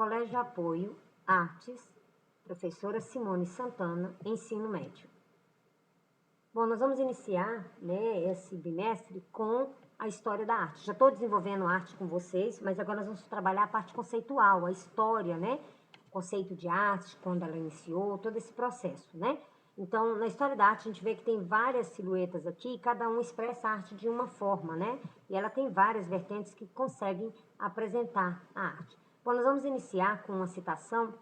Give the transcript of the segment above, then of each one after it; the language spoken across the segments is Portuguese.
Colégio de Apoio, Artes, professora Simone Santana, ensino médio. Bom, nós vamos iniciar, né, esse bimestre com a história da arte. Já estou desenvolvendo arte com vocês, mas agora nós vamos trabalhar a parte conceitual, a história, né? O conceito de arte, quando ela iniciou, todo esse processo, né? Então, na história da arte, a gente vê que tem várias silhuetas aqui, cada um expressa a arte de uma forma, né? E ela tem várias vertentes que conseguem apresentar a arte. Bom, nós vamos iniciar com uma citação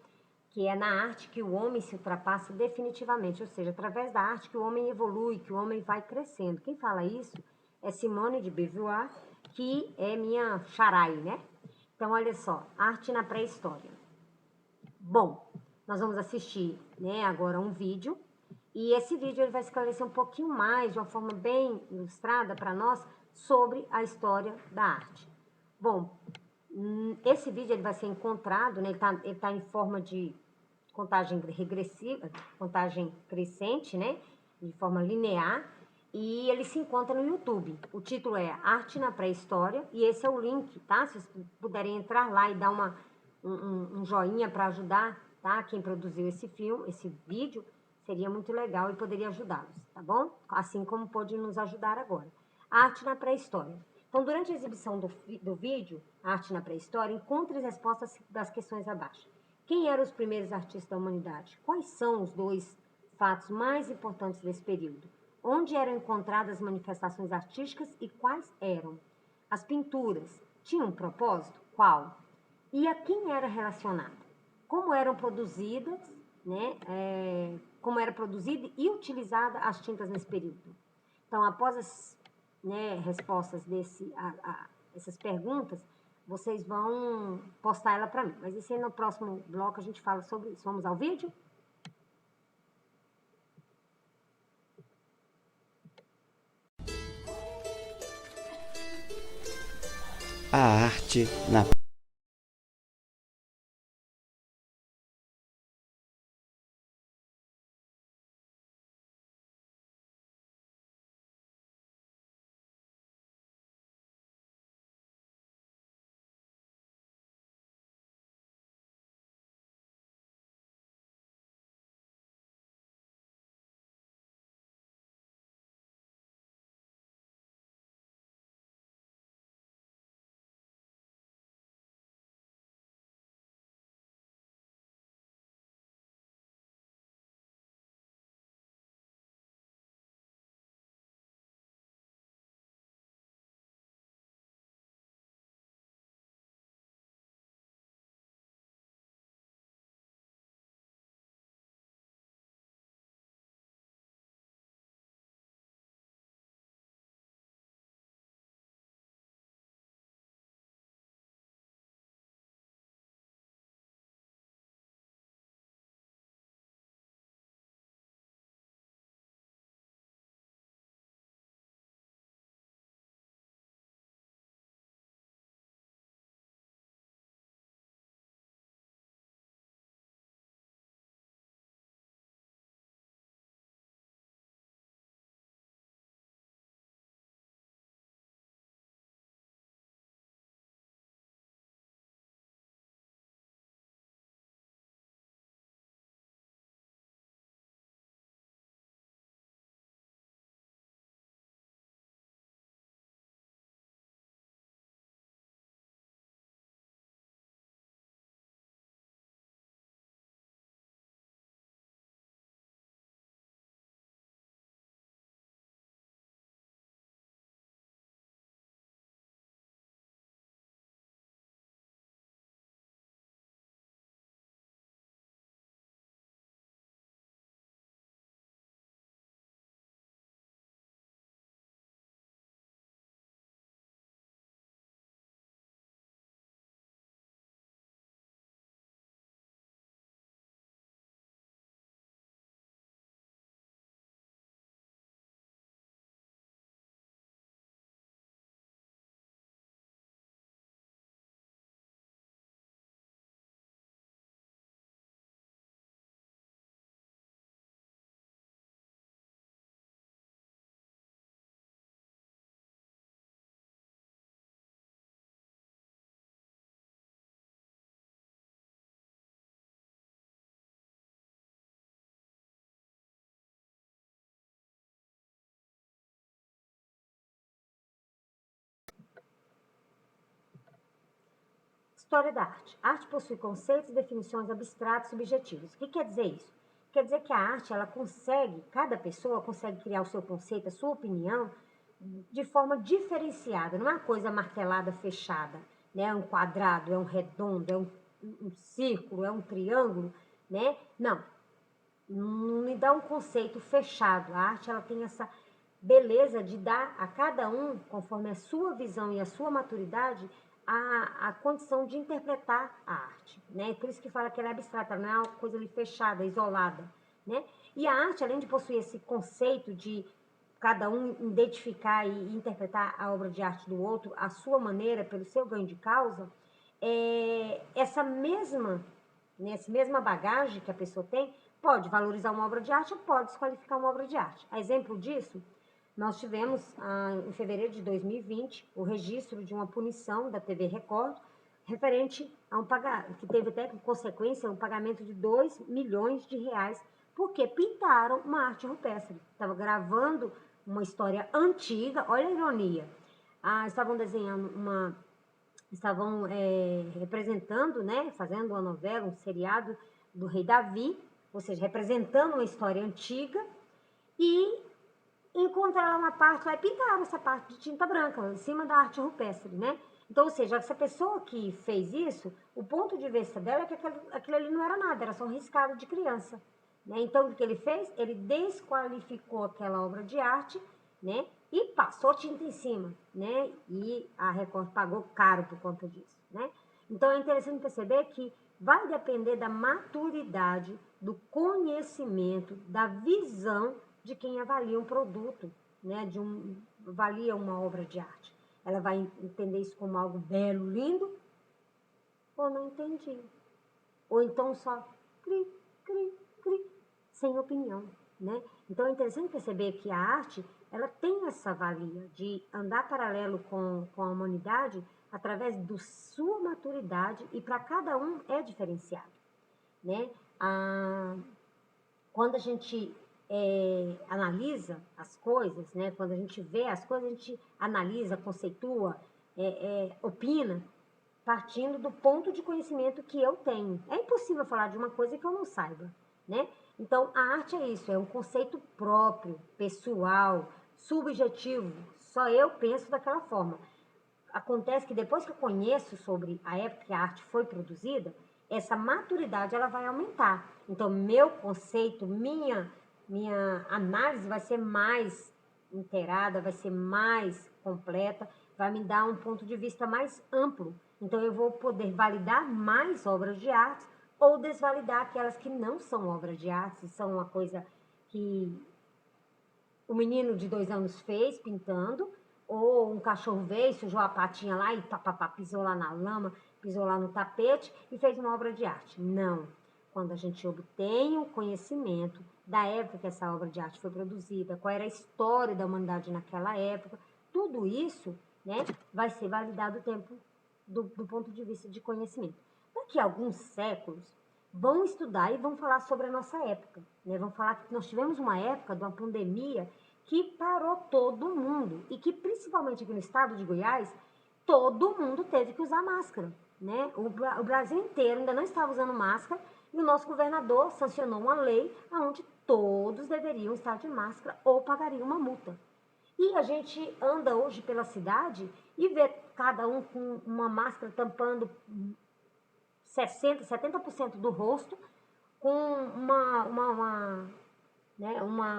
que é na arte que o homem se ultrapassa definitivamente, ou seja, através da arte que o homem evolui, que o homem vai crescendo. Quem fala isso é Simone de Beauvoir, que é minha xarai, né? Então, olha só, arte na pré-história. Bom, nós vamos assistir, né, agora um vídeo, e esse vídeo ele vai esclarecer um pouquinho mais, de uma forma bem ilustrada para nós, sobre a história da arte. Bom, esse vídeo ele vai ser encontrado, né, ele tá em forma de contagem regressiva, contagem crescente, né, de forma linear, e ele se encontra no YouTube. O título é Arte na Pré-História, e esse é o link, tá? Se vocês puderem entrar lá e dar um joinha para ajudar, tá? Quem produziu esse filme, esse vídeo, seria muito legal e poderia ajudá-los, tá bom? Assim como pode nos ajudar agora. Arte na Pré-História. Então, durante a exibição do vídeo, Arte na Pré-História, encontre as respostas das questões abaixo. Quem eram os primeiros artistas da humanidade? Quais são os dois fatos mais importantes desse período? Onde eram encontradas as manifestações artísticas e quais eram? As pinturas tinham um propósito? Qual? E a quem era relacionada? Como eram produzidas, né? Como era produzida e utilizada as tintas nesse período? Então, após as, né, respostas essas perguntas, vocês vão postar ela para mim. Mas isso aí no próximo bloco a gente fala sobre isso. Vamos ao vídeo? A arte na História da arte. A arte possui conceitos e definições abstratas e subjetivos. O que quer dizer isso? Quer dizer que a arte, ela consegue, cada pessoa consegue criar o seu conceito, a sua opinião, de forma diferenciada. Não é uma coisa martelada, fechada, né? É um quadrado, é um redondo, é um círculo, é um triângulo, né? Não me dá um conceito fechado. A arte, ela tem essa beleza de dar a cada um, conforme a sua visão e a sua maturidade, a condição de interpretar a arte, né? Por isso que fala que ela é abstrata, não é uma coisa ali fechada, isolada, né? E a arte, além de possuir esse conceito de cada um identificar e interpretar a obra de arte do outro, a sua maneira, pelo seu ganho de causa, essa mesma bagagem que a pessoa tem, pode valorizar uma obra de arte ou pode desqualificar uma obra de arte. A exemplo disso, nós tivemos, em fevereiro de 2020, o registro de uma punição da TV Record, referente a que teve até como consequência um pagamento de 2 milhões de reais, porque pintaram uma arte rupestre. Estava gravando uma história antiga, olha a ironia. Estavam desenhando estavam representando, né, fazendo uma novela, um seriado do Rei Davi, ou seja, representando uma história antiga, e encontraram uma parte lá e pintaram essa parte de tinta branca, em cima da arte rupestre, né? Então, ou seja, essa pessoa que fez isso, o ponto de vista dela é que aquilo ali não era nada, era só um riscado de criança, né? Então, o que ele fez? Ele desqualificou aquela obra de arte, né? E passou tinta em cima, né? E a Record pagou caro por conta disso, né? Então, é interessante perceber que vai depender da maturidade, do conhecimento, da visão de quem avalia um produto, né? Avalia uma obra de arte. Ela vai entender isso como algo belo, lindo, ou não entendi. Ou então só cri, cri, cri, sem opinião, né? Então é interessante perceber que a arte, ela tem essa valia de andar paralelo com a humanidade através da sua maturidade, e para cada um é diferenciado, né? Quando a gente analisa as coisas, né? Quando a gente vê as coisas, a gente analisa, conceitua, opina, partindo do ponto de conhecimento que eu tenho. É impossível falar de uma coisa que eu não saiba, né? Então, a arte é isso, é um conceito próprio, pessoal, subjetivo. Só eu penso daquela forma. Acontece que depois que eu conheço sobre a época que a arte foi produzida, essa maturidade ela vai aumentar. Então, meu conceito, minha análise vai ser mais inteirada, vai ser mais completa, vai me dar um ponto de vista mais amplo. Então, eu vou poder validar mais obras de arte ou desvalidar aquelas que não são obras de arte, são uma coisa que o menino de 2 anos fez pintando, ou um cachorro veio, sujou a patinha lá e pisou lá na lama, pisou lá no tapete e fez uma obra de arte. Não. Quando a gente obtém o conhecimento da época que essa obra de arte foi produzida, qual era a história da humanidade naquela época, tudo isso, né, vai ser validado do ponto de vista de conhecimento. Daqui a alguns séculos, vão estudar e vão falar sobre a nossa época, né? Vão falar que nós tivemos uma época de uma pandemia que parou todo mundo e que, principalmente aqui no estado de Goiás, todo mundo teve que usar máscara, né? O Brasil inteiro ainda não estava usando máscara e o nosso governador sancionou uma lei onde todos deveriam estar de máscara ou pagariam uma multa. E a gente anda hoje pela cidade e vê cada um com uma máscara tampando 60%, 70% do rosto, com uma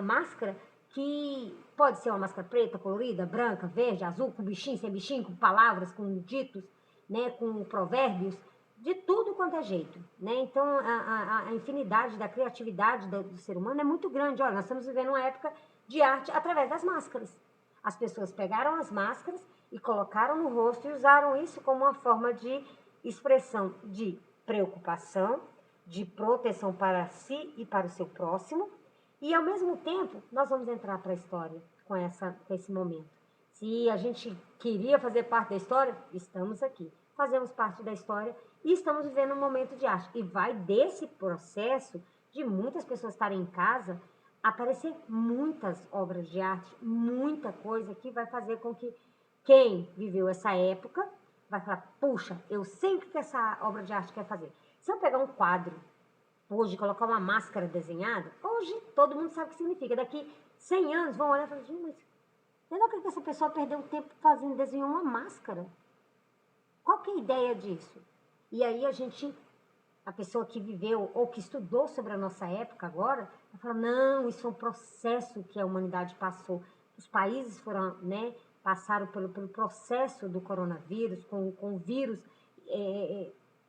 máscara que pode ser uma máscara preta, colorida, branca, verde, azul, com bichinho, sem bichinho, com palavras, com ditos, né, com provérbios, de tudo quanto é jeito, né? Então, a infinidade da criatividade do ser humano é muito grande. Olha, nós estamos vivendo uma época de arte através das máscaras. As pessoas pegaram as máscaras e colocaram no rosto e usaram isso como uma forma de expressão de preocupação, de proteção para si e para o seu próximo. E, ao mesmo tempo, nós vamos entrar para a história com esse momento. Se a gente queria fazer parte da história, estamos aqui. Fazemos parte da história e estamos vivendo um momento de arte. E vai desse processo de muitas pessoas estarem em casa, aparecer muitas obras de arte, muita coisa que vai fazer com que quem viveu essa época vai falar, puxa, eu sei o que essa obra de arte quer fazer. Se eu pegar um quadro hoje, colocar uma máscara desenhada, hoje todo mundo sabe o que significa. Daqui 100 anos vão olhar e falar, mas eu não acredito que essa pessoa perdeu tempo fazendo, desenhou uma máscara. Qual que é a ideia disso? E aí a pessoa que viveu ou que estudou sobre a nossa época agora, vai falar, não, isso é um processo que a humanidade passou. Os países foram, né, passaram pelo processo do coronavírus, com o vírus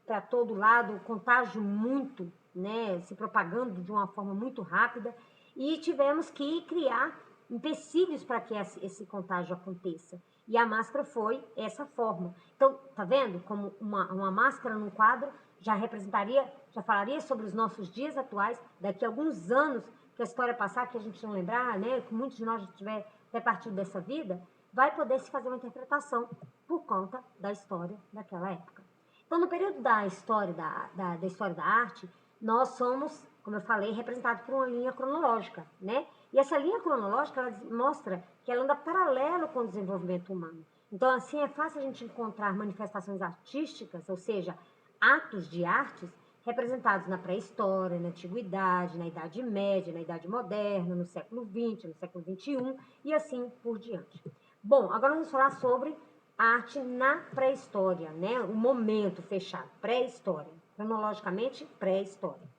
para todo lado, o contágio muito, né, se propagando de uma forma muito rápida, e tivemos que criar empecilhos para que esse contágio aconteça. E a máscara foi essa forma. Então, tá vendo como uma máscara num quadro já representaria, já falaria sobre os nossos dias atuais, daqui a alguns anos, que a história passar, que a gente não lembrar, né, que muitos de nós já tiver até partido dessa vida, vai poder se fazer uma interpretação por conta da história daquela época. Então, no período da história da história da arte, nós somos, como eu falei, representados por uma linha cronológica, né? E essa linha cronológica, ela mostra que ela anda paralelo com o desenvolvimento humano. Então, assim, é fácil a gente encontrar manifestações artísticas, ou seja, atos de artes, representados na pré-história, na antiguidade, na Idade Média, na Idade Moderna, no século XX, no século XXI e assim por diante. Bom, agora vamos falar sobre a arte na pré-história, né? O momento fechado, pré-história, cronologicamente pré-história.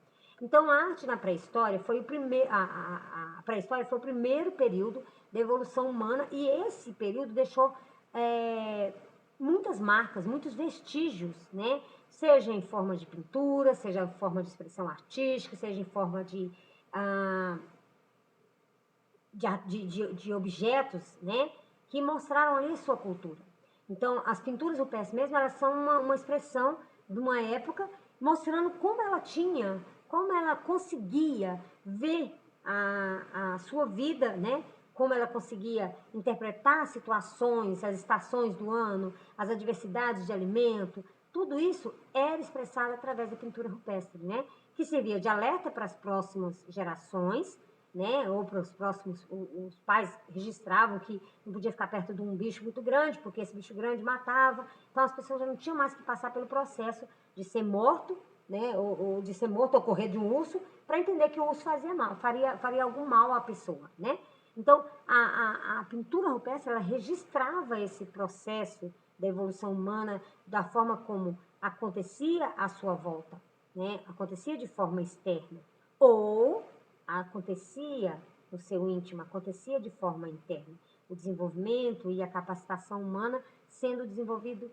Então, a arte na pré-história foi o primeiro, a pré-história foi o primeiro período da evolução humana e esse período deixou muitas marcas, muitos vestígios, né? Seja em forma de pintura, seja em forma de expressão artística, seja em forma de objetos, né? Que mostraram ali sua cultura. Então, as pinturas rupestres mesmo, elas são uma expressão de uma época mostrando como ela tinha, como ela conseguia ver a sua vida, né? Como ela conseguia interpretar situações, as estações do ano, as adversidades de alimento, tudo isso era expressado através da pintura rupestre, né? Que servia de alerta para as próximas gerações, né? Ou para os próximos, os pais registravam que não podia ficar perto de um bicho muito grande, porque esse bicho grande matava. Então as pessoas já não tinham mais que passar pelo processo de ser morto, né? Ou de ser morto ou correr de um urso, para entender que o urso fazia mal, faria algum mal à pessoa, né? Então a pintura rupestre, ela registrava esse processo da evolução humana, da forma como acontecia à sua volta, né? Acontecia de forma externa. Ou acontecia no seu íntimo, acontecia de forma interna. O desenvolvimento e a capacitação humana sendo desenvolvido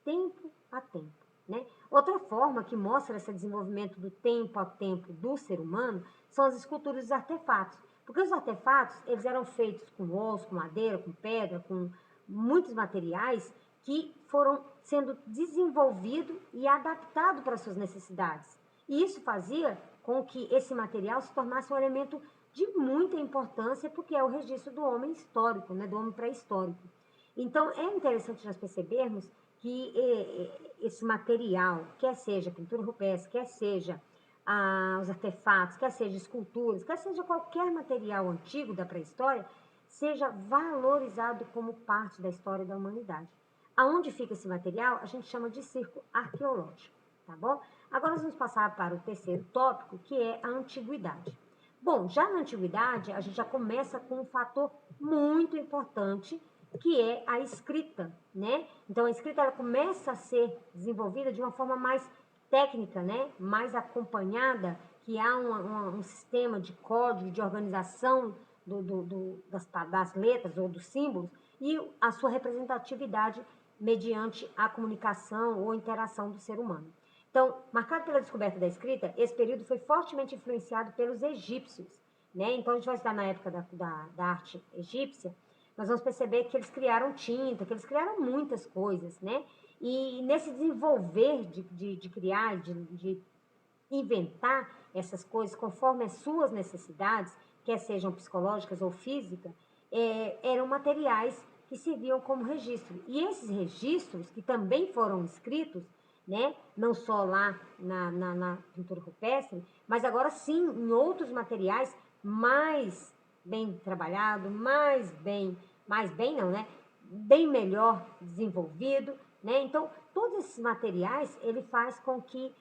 tempo a tempo, né? Outra forma que mostra esse desenvolvimento do tempo a tempo do ser humano são as esculturas dos artefatos. Porque os artefatos, eles eram feitos com osso, com madeira, com pedra, com muitos materiais que foram sendo desenvolvidos e adaptados para as suas necessidades. E isso fazia com que esse material se tornasse um elemento de muita importância, porque é o registro do homem histórico, né, do homem pré-histórico. Então, é interessante nós percebermos que esse material, quer seja pintura rupestre, quer seja os artefatos, quer seja esculturas, quer seja qualquer material antigo da pré-história, seja valorizado como parte da história da humanidade. Aonde fica esse material, a gente chama de circo arqueológico, tá bom? Agora nós vamos passar para o terceiro tópico, que é a antiguidade. Bom, já na antiguidade, a gente já começa com um fator muito importante, que é a escrita, né? Então, a escrita, ela começa a ser desenvolvida de uma forma mais técnica, né? Mais acompanhada, que há um sistema de código, de organização das letras ou dos símbolos, e a sua representatividade mediante a comunicação ou interação do ser humano. Então, marcado pela descoberta da escrita, esse período foi fortemente influenciado pelos egípcios, né? Então, a gente vai estudar na época da arte egípcia, nós vamos perceber que eles criaram tinta, que eles criaram muitas coisas, né? E nesse desenvolver de criar, de inventar essas coisas conforme as suas necessidades, quer sejam psicológicas ou físicas, eram materiais que serviam como registro. E esses registros, que também foram escritos, né, não só lá na pintura rupestre, mas agora sim em outros materiais mais bem trabalhado, mais bem não, né? Bem melhor desenvolvido, né? Então, todos esses materiais, ele faz com que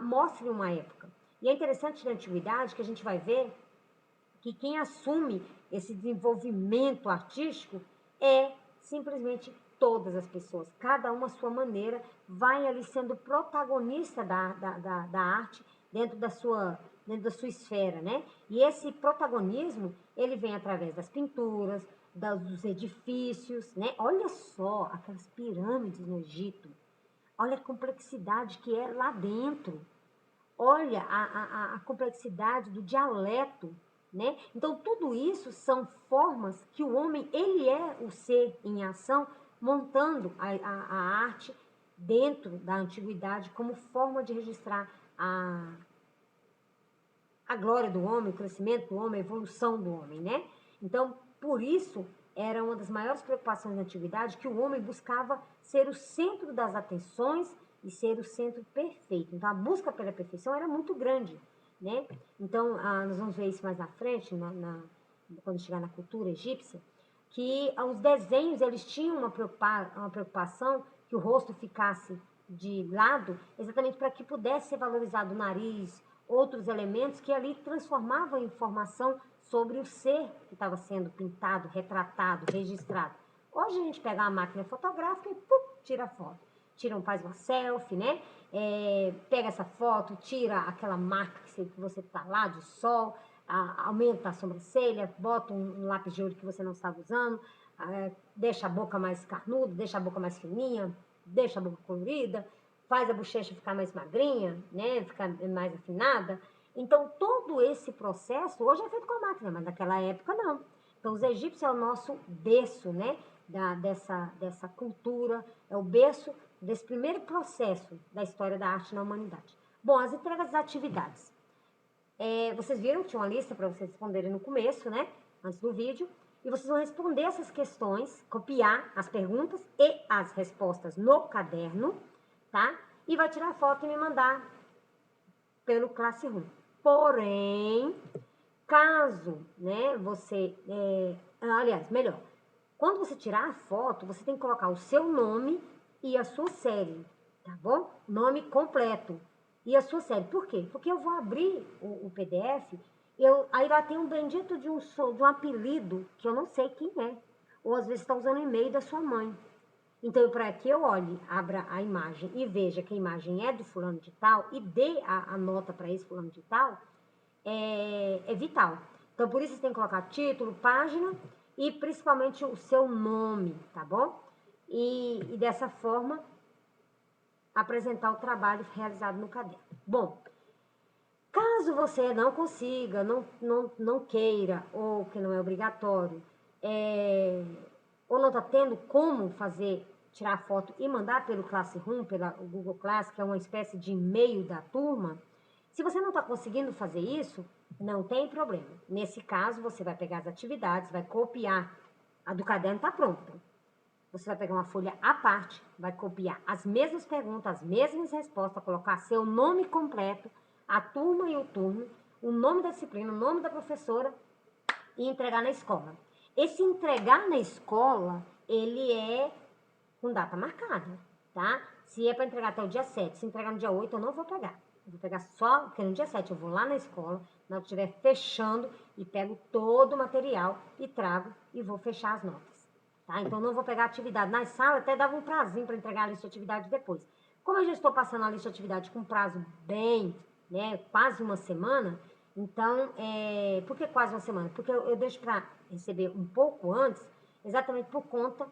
mostre uma época. E é interessante na antiguidade que a gente vai ver que quem assume esse desenvolvimento artístico é simplesmente todas as pessoas, cada uma à sua maneira, vai ali sendo protagonista da arte dentro da sua esfera, né? E esse protagonismo, ele vem através das pinturas, dos edifícios, né? Olha só aquelas pirâmides no Egito, olha a complexidade que é lá dentro, olha a complexidade do dialeto, né? Então, tudo isso são formas que o homem, ele é o ser em ação, montando a arte dentro da antiguidade como forma de registrar a glória do homem, o crescimento do homem, a evolução do homem, né? Então, por isso, era uma das maiores preocupações da antiguidade que o homem buscava ser o centro das atenções e ser o centro perfeito. Então, a busca pela perfeição era muito grande, né? Então, nós vamos ver isso mais à frente, quando chegar na cultura egípcia, que os desenhos, eles tinham uma preocupação que o rosto ficasse de lado, exatamente para que pudesse ser valorizado o nariz, outros elementos que ali transformavam em informação sobre o ser que estava sendo pintado, retratado, registrado. Hoje a gente pega uma máquina fotográfica e tira a foto. Faz uma selfie, né? Pega essa foto, tira aquela marca que você está lá de sol, aumenta a sobrancelha, bota um lápis de olho que você não estava usando, deixa a boca mais carnuda, deixa a boca mais fininha, deixa a boca colorida, faz a bochecha ficar mais magrinha, né? Ficar mais afinada. Então, todo esse processo hoje é feito com a máquina, mas naquela época não. Então, os egípcios é o nosso berço, né? Dessa cultura, é o berço desse primeiro processo da história da arte na humanidade. Bom, as entregas das atividades. Vocês viram que tinha uma lista para vocês responderem no começo, né? Antes do vídeo. E vocês vão responder essas questões, copiar as perguntas e as respostas no caderno, tá? E vai tirar foto e me mandar pelo Classroom. Porém, caso, né, você... aliás, melhor, quando você tirar a foto, você tem que colocar o seu nome e a sua série, tá bom? Nome completo e a sua série. Por quê? Porque eu vou abrir o PDF, aí lá tem um bendito de um apelido que eu não sei quem é. Ou às vezes está usando o e-mail da sua mãe. Então, para que eu olhe, abra a imagem e veja que a imagem é do fulano de tal e dê a nota para esse fulano de tal, é vital. Então, por isso você tem que colocar título, página e principalmente o seu nome, tá bom? E dessa forma, apresentar o trabalho realizado no caderno. Bom, caso você não consiga, não queira, ou que não é obrigatório, ou não está tendo como tirar foto e mandar pelo Classroom, pela Google Class, que é uma espécie de e-mail da turma, se você não está conseguindo fazer isso, não tem problema. Nesse caso, você vai pegar as atividades, vai copiar. A do caderno está pronta. Você vai pegar uma folha à parte, vai copiar as mesmas perguntas, as mesmas respostas, colocar seu nome completo, a turma e o turno, o nome da disciplina, o nome da professora e entregar na escola. Esse entregar na escola, ele é com data marcada, tá? Se é para entregar até o dia 7, se entregar no dia 8, eu não vou pegar. Eu vou pegar só, porque no dia 7 eu vou lá na escola, na hora que estiver fechando, e pego todo o material e trago e vou fechar as notas, tá? Então, não vou pegar atividade na sala, até dava um prazinho para entregar a lista de atividade depois. Como eu já estou passando a lista de atividade com prazo bem, né, quase uma semana, então, por que quase uma semana? Porque eu deixo para receber um pouco antes, exatamente por conta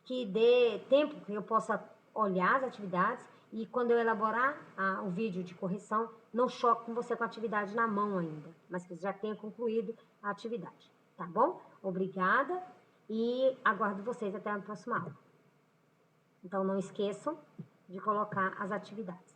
que dê tempo que eu possa olhar as atividades e quando eu elaborar o vídeo de correção, não choque com você com a atividade na mão ainda, mas que já tenha concluído a atividade, tá bom? Obrigada e aguardo vocês até a próxima aula. Então, não esqueçam de colocar as atividades.